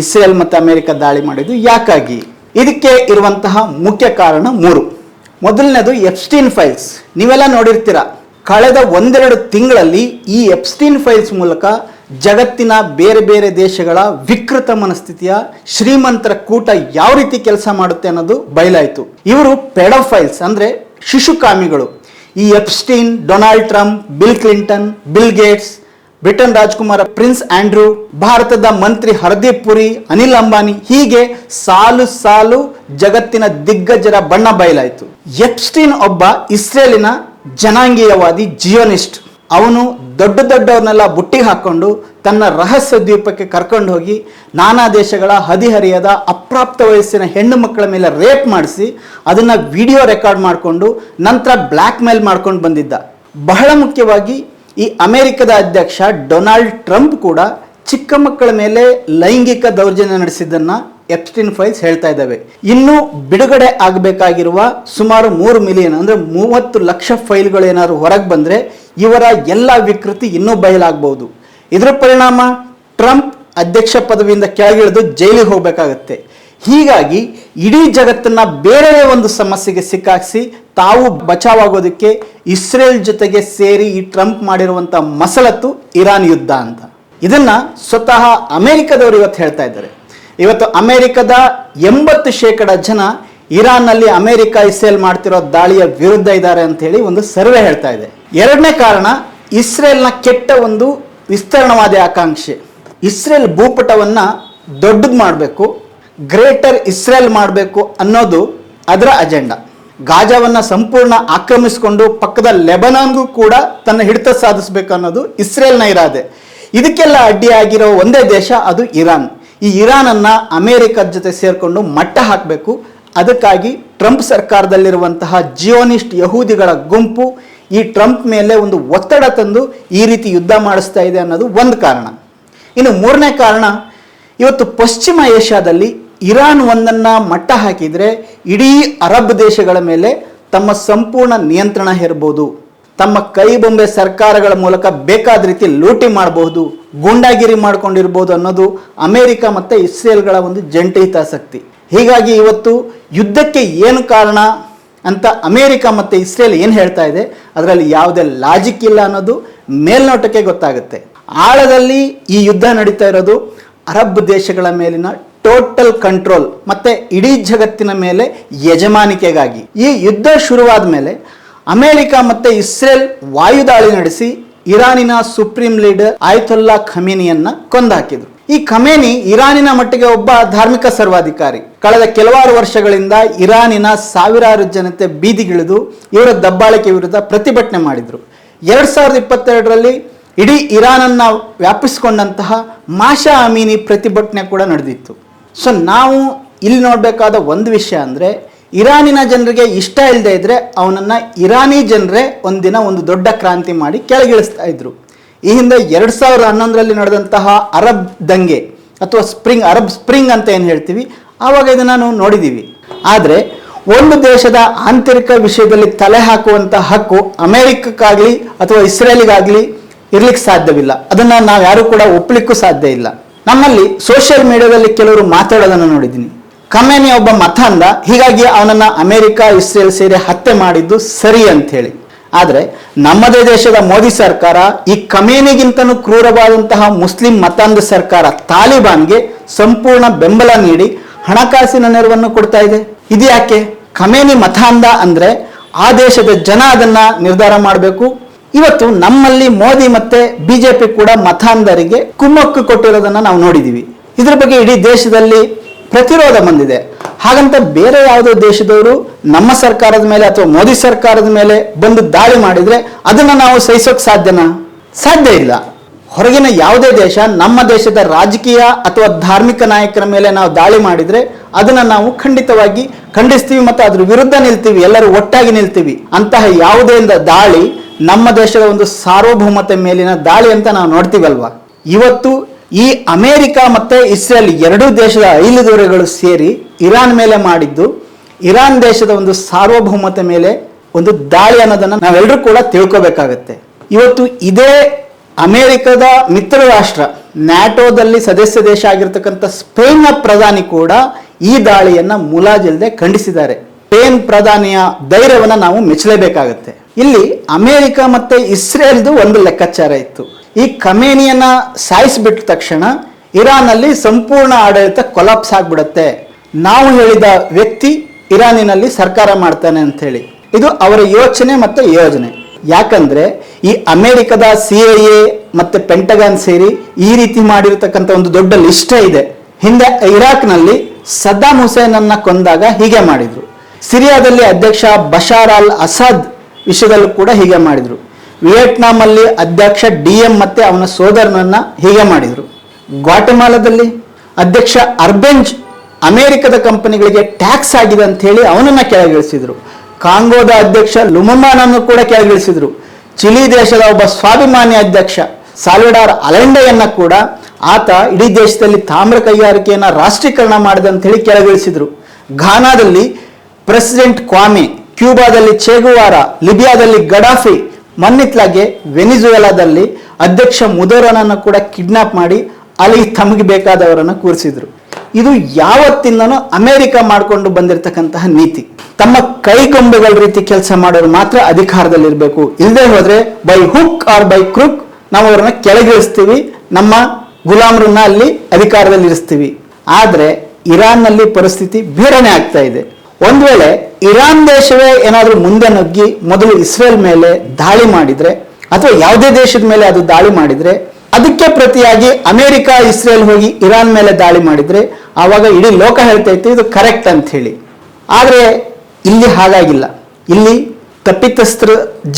ಇಸ್ರೇಲ್ ಮತ್ತು ಅಮೆರಿಕ ದಾಳಿ ಮಾಡಿದ್ದು ಯಾಕಾಗಿ? ಇದಕ್ಕೆ ಇರುವಂತಹ ಮುಖ್ಯ ಕಾರಣ 3. ಮೊದಲನೇದು ಎಪ್ಸ್ಟೀನ್ ಫೈಲ್ಸ್. ನೀವೆಲ್ಲ ನೋಡಿರ್ತೀರ, ಕಳೆದ 1-2 ತಿಂಗಳಲ್ಲಿ ಈ ಎಪ್ಸ್ಟೀನ್ ಫೈಲ್ಸ್ ಮೂಲಕ ಜಗತ್ತಿನ ಬೇರೆ ಬೇರೆ ದೇಶಗಳ ವಿಕೃತ ಮನಸ್ಥಿತಿಯ ಶ್ರೀಮಂತರ ಕೂಟ ಯಾವ ರೀತಿ ಕೆಲಸ ಮಾಡುತ್ತೆ ಅನ್ನೋದು ಬಯಲಾಯಿತು. ಇವರು ಪೆಡೋಫೈಲ್ಸ್ ಅಂದ್ರೆ ಶಿಶುಕಾಮಿಗಳು. ಈ Epstein, Donald Trump, Bill Clinton, Bill Gates, Britain ರಾಜಕುಮಾರ ಪ್ರಿನ್ಸ್ ಆಂಡ್ರೂ, ಭಾರತದ ಮಂತ್ರಿ ಹರ್ದೀಪ್ ಪುರಿ, ಅನಿಲ್ ಅಂಬಾನಿ, ಹೀಗೆ ಸಾಲು ಸಾಲು ಜಗತ್ತಿನ ದಿಗ್ಗಜರ ಬಣ್ಣ ಬಯಲಾಯಿತು. ಎಪ್ಸ್ಟೀನ್ ಒಬ್ಬ ಇಸ್ರೇಲಿನ ಜನಾಂಗೀಯವಾದಿ ಜಿಯೋನಿಸ್ಟ್. ಅವನು ದೊಡ್ಡವ್ರನ್ನೆಲ್ಲ ಬುಟ್ಟಿಗೆ ಹಾಕೊಂಡು ತನ್ನ ರಹಸ್ಯ ದ್ವೀಪಕ್ಕೆ ಕರ್ಕೊಂಡು ಹೋಗಿ ನಾನಾ ದೇಶಗಳ ಹದಿಹರಿಯದ ಅಪ್ರಾಪ್ತ ವಯಸ್ಸಿನ ಹೆಣ್ಣು ಮಕ್ಕಳ ಮೇಲೆ ರೇಪ್ ಮಾಡಿಸಿ ಅದನ್ನ ವಿಡಿಯೋ ರೆಕಾರ್ಡ್ ಮಾಡಿಕೊಂಡು ನಂತರ ಬ್ಲ್ಯಾಕ್ ಮೇಲ್ ಮಾಡ್ಕೊಂಡು ಬಂದಿದ್ದ. ಬಹಳ ಮುಖ್ಯವಾಗಿ ಈ ಅಮೆರಿಕದ ಅಧ್ಯಕ್ಷ ಡೊನಾಲ್ಡ್ ಟ್ರಂಪ್ ಕೂಡ ಚಿಕ್ಕ ಮಕ್ಕಳ ಮೇಲೆ ಲೈಂಗಿಕ ದೌರ್ಜನ್ಯ ನಡೆಸಿದ್ದನ್ನ ಎಪ್ಸ್ಟೀನ್ ಫೈಲ್ಸ್ ಹೇಳ್ತಾ ಇದ್ದಾವೆ. ಇನ್ನು ಬಿಡುಗಡೆ ಆಗಬೇಕಾಗಿರುವ ಸುಮಾರು 3 ಮಿಲಿಯನ್ ಅಂದ್ರೆ 30 ಲಕ್ಷ ಫೈಲ್ಗಳು ಏನಾದ್ರು ಹೊರಗೆ ಬಂದ್ರೆ ಇವರ ಎಲ್ಲ ವಿಕೃತಿ ಇನ್ನೂ ಬಯಲಾಗಬಹುದು. ಇದರ ಪರಿಣಾಮ ಟ್ರಂಪ್ ಅಧ್ಯಕ್ಷ ಪದವಿಯಿಂದ ಕೆಳಗಿಳಿದು ಜೈಲಿಗೆ ಹೋಗಬೇಕಾಗತ್ತೆ. ಹೀಗಾಗಿ ಇಡೀ ಜಗತ್ತನ್ನ ಬೇರೆ ಒಂದು ಸಮಸ್ಯೆಗೆ ಸಿಕ್ಕಾಕ್ಸಿ ತಾವು ಬಚಾವಾಗೋದಕ್ಕೆ ಇಸ್ರೇಲ್ ಜೊತೆಗೆ ಸೇರಿ ಈ ಟ್ರಂಪ್ ಮಾಡಿರುವಂತ ಮಸಲತ್ತು ಇರಾನ್ ಯುದ್ಧ ಅಂತ. ಇದನ್ನ ಸ್ವತಃ ಅಮೆರಿಕದವರು ಇವತ್ತು ಹೇಳ್ತಾ ಇದ್ದಾರೆ. ಇವತ್ತು ಅಮೆರಿಕದ 80% ಜನ ಇರಾನ್ನಲ್ಲಿ ಅಮೆರಿಕ ಇಸ್ರೇಲ್ ಮಾಡ್ತಿರೋ ದಾಳಿಯ ವಿರುದ್ಧ ಇದ್ದಾರೆ ಅಂತ ಹೇಳಿ ಒಂದು ಸರ್ವೆ ಹೇಳ್ತಾ ಇದೆ. 2ನೇ ಕಾರಣ ಇಸ್ರೇಲ್ನ ಕೆಟ್ಟ ಒಂದು ವಿಸ್ತರಣವಾದಿ ಆಕಾಂಕ್ಷೆ. ಇಸ್ರೇಲ್ ಭೂಪಟವನ್ನ ದೊಡ್ಡದು ಮಾಡಬೇಕು, ಗ್ರೇಟರ್ ಇಸ್ರೇಲ್ ಮಾಡಬೇಕು ಅನ್ನೋದು ಅದರ ಅಜೆಂಡಾ. ಗಾಜಾವನ್ನ ಸಂಪೂರ್ಣ ಆಕ್ರಮಿಸಿಕೊಂಡು ಪಕ್ಕದ ಲೆಬನಾನ್ಗೂ ಕೂಡ ತನ್ನ ಹಿಡಿತ ಸಾಧಿಸಬೇಕು ಅನ್ನೋದು ಇಸ್ರೇಲ್ನ ಇರಾದೆ. ಇದಕ್ಕೆಲ್ಲ ಅಡ್ಡಿಯಾಗಿರೋ ಒಂದೇ ದೇಶ, ಅದು ಇರಾನ್. ಈ ಇರಾನ್ ಅನ್ನ ಅಮೆರಿಕದ ಜೊತೆ ಸೇರ್ಕೊಂಡು ಮಟ್ಟ ಹಾಕಬೇಕು. ಅದಕ್ಕಾಗಿ ಟ್ರಂಪ್ ಸರ್ಕಾರದಲ್ಲಿರುವಂತಹ ಜಿಯೋನಿಸ್ಟ್ ಯಹೂದಿಗಳ ಗುಂಪು ಈ ಟ್ರಂಪ್ ಮೇಲೆ ಒಂದು ಒತ್ತಡ ತಂದು ಈ ರೀತಿ ಯುದ್ಧ ಮಾಡಿಸ್ತಾ ಇದೆ ಅನ್ನೋದು ಒಂದು ಕಾರಣ. ಇನ್ನು 3ನೇ ಕಾರಣ, ಇವತ್ತು ಪಶ್ಚಿಮ ಏಷ್ಯಾದಲ್ಲಿ ಇರಾನ್ ಒಂದನ್ನ ಮಟ್ಟ ಹಾಕಿದ್ರೆ ಇಡೀ ಅರಬ್ ದೇಶಗಳ ಮೇಲೆ ತಮ್ಮ ಸಂಪೂರ್ಣ ನಿಯಂತ್ರಣ ಹೇರಬಹುದು. ತಮ್ಮ ಕೈ ಬೊಂಬೆ ಸರ್ಕಾರಗಳ ಮೂಲಕ ಬೇಕಾದ ರೀತಿ ಲೂಟಿ ಮಾಡಬಹುದು, ಗೂಂಡಾಗಿರಿ ಮಾಡ್ಕೊಂಡಿರ್ಬೋದು ಅನ್ನೋದು ಅಮೆರಿಕ ಮತ್ತೆ ಇಸ್ರೇಲ್ಗಳ ಒಂದು ಜಂಟಿ ಹಿತಾಸಕ್ತಿ. ಹೀಗಾಗಿ ಇವತ್ತು ಯುದ್ಧಕ್ಕೆ ಏನು ಕಾರಣ ಅಂತ ಅಮೆರಿಕ ಮತ್ತೆ ಇಸ್ರೇಲ್ ಏನು ಹೇಳ್ತಾ ಇದೆ, ಅದರಲ್ಲಿ ಯಾವುದೇ ಲಾಜಿಕ್ ಇಲ್ಲ ಅನ್ನೋದು ಮೇಲ್ನೋಟಕ್ಕೆ ಗೊತ್ತಾಗುತ್ತೆ. ಆಳದಲ್ಲಿ ಈ ಯುದ್ಧ ನಡೀತಾ ಇರೋದು ಅರಬ್ ದೇಶಗಳ ಮೇಲಿನ ಟೋಟಲ್ ಕಂಟ್ರೋಲ್ ಮತ್ತೆ ಇಡೀ ಜಗತ್ತಿನ ಮೇಲೆ ಯಜಮಾನಿಕೆಗಾಗಿ. ಈ ಯುದ್ಧ ಶುರುವಾದ ಮೇಲೆ ಅಮೆರಿಕ ಮತ್ತೆ ಇಸ್ರೇಲ್ ವಾಯುದಾಳಿ ನಡೆಸಿ ಇರಾನಿನ ಸುಪ್ರೀಂ ಲೀಡರ್ ಆಯತುಲ್ಲಾ ಖಮೇನಿಯನ್ನ ಕೊಂದಾಕಿದ್ರು. ಈ ಖಮೇನಿ ಇರಾನಿನ ಮಟ್ಟಿಗೆ ಒಬ್ಬ ಧಾರ್ಮಿಕ ಸರ್ವಾಧಿಕಾರಿ. ಕಳೆದ ಕೆಲವಾರು ವರ್ಷಗಳಿಂದ ಇರಾನಿನ ಸಾವಿರಾರು ಜನತೆ ಬೀದಿಗಿಳಿದು ಇವರ ದಬ್ಬಾಳಿಕೆ ವಿರುದ್ಧ ಪ್ರತಿಭಟನೆ ಮಾಡಿದ್ರು. 2022ರಲ್ಲಿ ಇಡೀ ಇರಾನನ್ನ ವ್ಯಾಪಿಸಿಕೊಂಡಂತಹ ಮಾಷಾ ಅಮೀನಿ ಪ್ರತಿಭಟನೆ ಕೂಡ ನಡೆದಿತ್ತು. ಸೊ ನಾವು ಇಲ್ಲಿ ನೋಡಬೇಕಾದ ಒಂದು ವಿಷಯ ಅಂದರೆ, ಇರಾನಿನ ಜನರಿಗೆ ಇಷ್ಟ ಇಲ್ಲದೆ ಇದ್ರೆ ಅವನನ್ನ ಇರಾನಿ ಜನರೇ ಒಂದಿನ ಒಂದು ದೊಡ್ಡ ಕ್ರಾಂತಿ ಮಾಡಿ ಕೆಳಗಿಳಿಸ್ತಾ ಇದ್ರು. ಈ ಹಿಂದೆ 2011ರಲ್ಲಿ ನಡೆದಂತಹ ಅರಬ್ ದಂಗೆ ಅಥವಾ ಅರಬ್ ಸ್ಪ್ರಿಂಗ್ ಅಂತ ಏನು ಹೇಳ್ತೀವಿ, ಆವಾಗ ಇದನ್ನು ನಾವು ನೋಡಿದ್ದೀವಿ. ಆದರೆ ಒಂದು ದೇಶದ ಆಂತರಿಕ ವಿಷಯದಲ್ಲಿ ತಲೆ ಹಾಕುವಂಥ ಹಕ್ಕು ಅಮೆರಿಕಕ್ಕಾಗಲಿ ಅಥವಾ ಇಸ್ರೇಲಿಗಾಗಲಿ ಇರ್ಲಿಕ್ಕೆ ಸಾಧ್ಯವಿಲ್ಲ. ಅದನ್ನು ನಾವು ಯಾರು ಕೂಡ ಒಪ್ಪಲಿಕ್ಕೂ ಸಾಧ್ಯ ಇಲ್ಲ. ನಮ್ಮಲ್ಲಿ ಸೋಷಿಯಲ್ ಮೀಡಿಯಾದಲ್ಲಿ ಕೆಲವರು ಮಾತಾಡೋದನ್ನು ನೋಡಿದ್ದೀನಿ. ಖಮೇನಿ ಒಬ್ಬ ಮತಾಂಧ, ಹೀಗಾಗಿ ಅವನನ್ನ ಅಮೆರಿಕ ಇಸ್ರೇಲ್ ಸೇರಿ ಹತ್ಯೆ ಮಾಡಿದ್ದು ಸರಿ ಅಂತ ಹೇಳಿ. ಆದರೆ ನಮ್ಮದೇ ದೇಶದ ಮೋದಿ ಸರ್ಕಾರ ಈ ಖಮೇನಿಗಿಂತನೂ ಕ್ರೂರವಾದಂತಹ ಮುಸ್ಲಿಂ ಮತಾಂಧ ಸರ್ಕಾರ ತಾಲಿಬಾನ್ಗೆ ಸಂಪೂರ್ಣ ಬೆಂಬಲ ನೀಡಿ ಹಣಕಾಸಿನ ನೆರವನ್ನು ಕೊಡ್ತಾ ಇದೆ. ಇದು ಯಾಕೆ? ಖಮೇನಿ ಮತಾಂಧ ಅಂದ್ರೆ ಆ ದೇಶದ ಜನ ಅದನ್ನ ನಿರ್ಧಾರ ಮಾಡಬೇಕು. ಇವತ್ತು ನಮ್ಮಲ್ಲಿ ಮೋದಿ ಮತ್ತೆ ಬಿಜೆಪಿ ಕೂಡ ಮತಾಂಧರಿಗೆ ಕುಮ್ಮಕ್ಕು ಕೊಟ್ಟಿರೋದನ್ನ ನಾವು ನೋಡಿದೀವಿ. ಇದ್ರ ಬಗ್ಗೆ ಇಡೀ ದೇಶದಲ್ಲಿ ಪ್ರತಿರೋಧ ಬಂದಿದೆ. ಹಾಗಂತ ಬೇರೆ ಯಾವುದೋ ದೇಶದವರು ನಮ್ಮ ಸರ್ಕಾರದ ಮೇಲೆ ಅಥವಾ ಮೋದಿ ಸರ್ಕಾರದ ಮೇಲೆ ಬಂದು ದಾಳಿ ಮಾಡಿದ್ರೆ ಅದನ್ನ ನಾವು ಸಹಿಸೋಕ್ ಸಾಧ್ಯನಾ? ಸಾಧ್ಯ ಇಲ್ಲ. ಹೊರಗಿನ ಯಾವುದೇ ದೇಶ ನಮ್ಮ ದೇಶದ ರಾಜಕೀಯ ಅಥವಾ ಧಾರ್ಮಿಕ ನಾಯಕರ ಮೇಲೆ ನಾವು ದಾಳಿ ಮಾಡಿದ್ರೆ ಅದನ್ನ ನಾವು ಖಂಡಿತವಾಗಿ ಖಂಡಿಸ್ತೀವಿ ಮತ್ತು ಅದ್ರ ವಿರುದ್ಧ ನಿಲ್ತೀವಿ, ಎಲ್ಲರೂ ಒಟ್ಟಾಗಿ ನಿಲ್ತೀವಿ. ಅಂತಹ ಯಾವುದೇ ದಾಳಿ ನಮ್ಮ ದೇಶದ ಒಂದು ಸಾರ್ವಭೌಮತೆ ಮೇಲಿನ ದಾಳಿ ಅಂತ ನಾವು ನೋಡ್ತೀವಲ್ವಾ. ಇವತ್ತು ಈ ಅಮೆರಿಕ ಮತ್ತೆ ಇಸ್ರೇಲ್ ಎರಡೂ ದೇಶದ ಐಲಿದೊರೆಗಳು ಸೇರಿ ಇರಾನ್ ಮೇಲೆ ಮಾಡಿದ್ದು ಇರಾನ್ ದೇಶದ ಒಂದು ಸಾರ್ವಭೌಮತೆ ಮೇಲೆ ಒಂದು ದಾಳಿ ಅನ್ನೋದನ್ನ ನಾವೆಲ್ಲರೂ ಕೂಡ ತಿಳ್ಕೋಬೇಕಾಗತ್ತೆ. ಇವತ್ತು ಇದೇ ಅಮೆರಿಕದ ಮಿತ್ರ ರಾಷ್ಟ್ರ ನ್ಯಾಟೋದಲ್ಲಿ ಸದಸ್ಯ ದೇಶ ಆಗಿರ್ತಕ್ಕಂಥ ಸ್ಪೇನ್ನ ಪ್ರಧಾನಿ ಕೂಡ ಈ ದಾಳಿಯನ್ನ ಮುಲಾಜಿಲ್ಲದೆ ಖಂಡಿಸಿದ್ದಾರೆ. ಸ್ಪೇನ್ ಪ್ರಧಾನಿಯ ಧೈರ್ಯವನ್ನ ನಾವು ಮೆಚ್ಚಲೇಬೇಕಾಗತ್ತೆ. ಇಲ್ಲಿ ಅಮೆರಿಕ ಮತ್ತೆ ಇಸ್ರೇಲ್ದು ಒಂದು ಲೆಕ್ಕಾಚಾರ ಇತ್ತು. ಈ ಖಮೇನಿಯನ್ನ ಸಾಯಿಸಿಬಿಟ್ಟ ತಕ್ಷಣ ಇರಾನ್ ಅಲ್ಲಿ ಸಂಪೂರ್ಣ ಆಡಳಿತ ಕೊಲಾಪ್ಸ್ ಆಗ್ಬಿಡುತ್ತೆ, ನಾವು ಹೇಳಿದ ವ್ಯಕ್ತಿ ಇರಾನಿನಲ್ಲಿ ಸರ್ಕಾರ ಮಾಡ್ತಾನೆ ಅಂತ ಹೇಳಿ. ಇದು ಅವರ ಯೋಚನೆ ಮತ್ತೆ ಯೋಜನೆ. ಯಾಕಂದ್ರೆ ಈ ಅಮೆರಿಕದ CIA ಮತ್ತೆ ಪೆಂಟಗಾನ್ ಸೇರಿ ಈ ರೀತಿ ಮಾಡಿರ್ತಕ್ಕಂಥ ಒಂದು ದೊಡ್ಡ ಲಿಸ್ಟ್ ಇದೆ. ಹಿಂದೆ ಇರಾಕ್ನಲ್ಲಿ ಸದ್ದಾಂ ಹುಸೇನ್ ಅನ್ನ ಕೊಂದಾಗ ಹೀಗೆ ಮಾಡಿದ್ರು. ಸಿರಿಯಾದಲ್ಲಿ ಅಧ್ಯಕ್ಷ ಬಶಾರ್ ಅಲ್ ಅಸಾದ್ ವಿಷಯದಲ್ಲೂ ಕೂಡ ಹೀಗೆ ಮಾಡಿದ್ರು. ವಿಯೆಟ್ನಾಂ ಅಲ್ಲಿ ಅಧ್ಯಕ್ಷ DM ಮತ್ತೆ ಅವನ ಸೋದರನನ್ನ ಹೀಗೆ ಮಾಡಿದ್ರು. ಗ್ವಾಟೆಮಾಲಾದಲ್ಲಿ ಅಧ್ಯಕ್ಷ ಅರ್ಬೆಂಜ್ ಅಮೆರಿಕದ ಕಂಪನಿಗಳಿಗೆ ಟ್ಯಾಕ್ಸ್ ಆಗಿದೆ ಅಂತ ಹೇಳಿ ಅವನನ್ನ ಕೆಳಗಿಳಿಸಿದ್ರು. ಕಾಂಗೋದ ಅಧ್ಯಕ್ಷ ಲುಮುಂಬಾನನ್ನು ಕೂಡ ಕೆಳಗಿಳಿಸಿದ್ರು. ಚಿಲಿ ದೇಶದ ಒಬ್ಬ ಸ್ವಾಭಿಮಾನಿ ಅಧ್ಯಕ್ಷ ಸಾಲ್ವಡಾರ್ ಅಲೆಂಡೆಯನ್ನ ಕೂಡ ಆತ ಇಡೀ ದೇಶದಲ್ಲಿ ತಾಮ್ರ ಕೈಗಾರಿಕೆಯನ್ನ ರಾಷ್ಟ್ರೀಕರಣ ಮಾಡಿದೆ ಅಂತ ಹೇಳಿ ಕೆಳಗಿಳಿಸಿದ್ರು. ಘಾನಾದಲ್ಲಿ ಪ್ರೆಸಿಡೆಂಟ್ ಕ್ವಾಮೆ, ಕ್ಯೂಬಾದಲ್ಲಿ ಚೆಗುವಾರ, ಲಿಬಿಯಾದಲ್ಲಿ ಗಡಾಫಿ, ಮನ್ನಿತ್ಲಾಗೆ ವೆನಿಜುವೆಲಾದಲ್ಲಿ ಅಧ್ಯಕ್ಷ ಮುದೋರನನ್ನು ಕೂಡ ಕಿಡ್ನಾಪ್ ಮಾಡಿ ಅಲ್ಲಿ ತಮಗೆ ಬೇಕಾದವರನ್ನು ಕೂರಿಸಿದ್ರು. ಇದು ಯಾವತ್ತಿಂದನೂ ಅಮೆರಿಕ ಮಾಡಿಕೊಂಡು ಬಂದಿರತಕ್ಕಂತಹ ನೀತಿ. ತಮ್ಮ ಕೈಗೊಂಬೆಗಳ ರೀತಿ ಕೆಲಸ ಮಾಡೋರು ಮಾತ್ರ ಅಧಿಕಾರದಲ್ಲಿರಬೇಕು, ಇಲ್ಲದೆ ಹೋದ್ರೆ ಬೈ ಹುಕ್ ಆರ್ ಬೈ ಕ್ರುಕ್ ನಾವು ಅವರನ್ನ ಕೆಳಗಿಳಿಸ್ತೀವಿ, ನಮ್ಮ ಗುಲಾಮರನ್ನ ಅಲ್ಲಿ ಅಧಿಕಾರದಲ್ಲಿ ಇರಿಸ್ತೀವಿ. ಆದ್ರೆ ಇರಾನ್ನಲ್ಲಿ ಪರಿಸ್ಥಿತಿ ಬೇರೆನೆ ಆಗ್ತಾ ಇದೆ. ಒಂದ್ ವೇಳೆ ಇರಾನ್ ದೇಶವೇ ಏನಾದ್ರೂ ಮುಂದೆ ನುಗ್ಗಿ ಮೊದಲು ಇಸ್ರೇಲ್ ಮೇಲೆ ದಾಳಿ ಮಾಡಿದ್ರೆ ಅಥವಾ ಯಾವುದೇ ದೇಶದ ಮೇಲೆ ಅದು ದಾಳಿ ಮಾಡಿದ್ರೆ ಅದಕ್ಕೆ ಪ್ರತಿಯಾಗಿ ಅಮೆರಿಕ ಇಸ್ರೇಲ್ ಹೋಗಿ ಇರಾನ್ ಮೇಲೆ ದಾಳಿ ಮಾಡಿದ್ರೆ ಆವಾಗ ಇಡೀ ಲೋಕ ಹೇಳ್ತಾ ಇತ್ತು ಇದು ಕರೆಕ್ಟ್ ಅಂತ ಹೇಳಿ. ಆದ್ರೆ ಇಲ್ಲಿ ಹಾಗಾಗಿಲ್ಲ. ಇಲ್ಲಿ ತಪ್ಪಿತಸ್ಥರ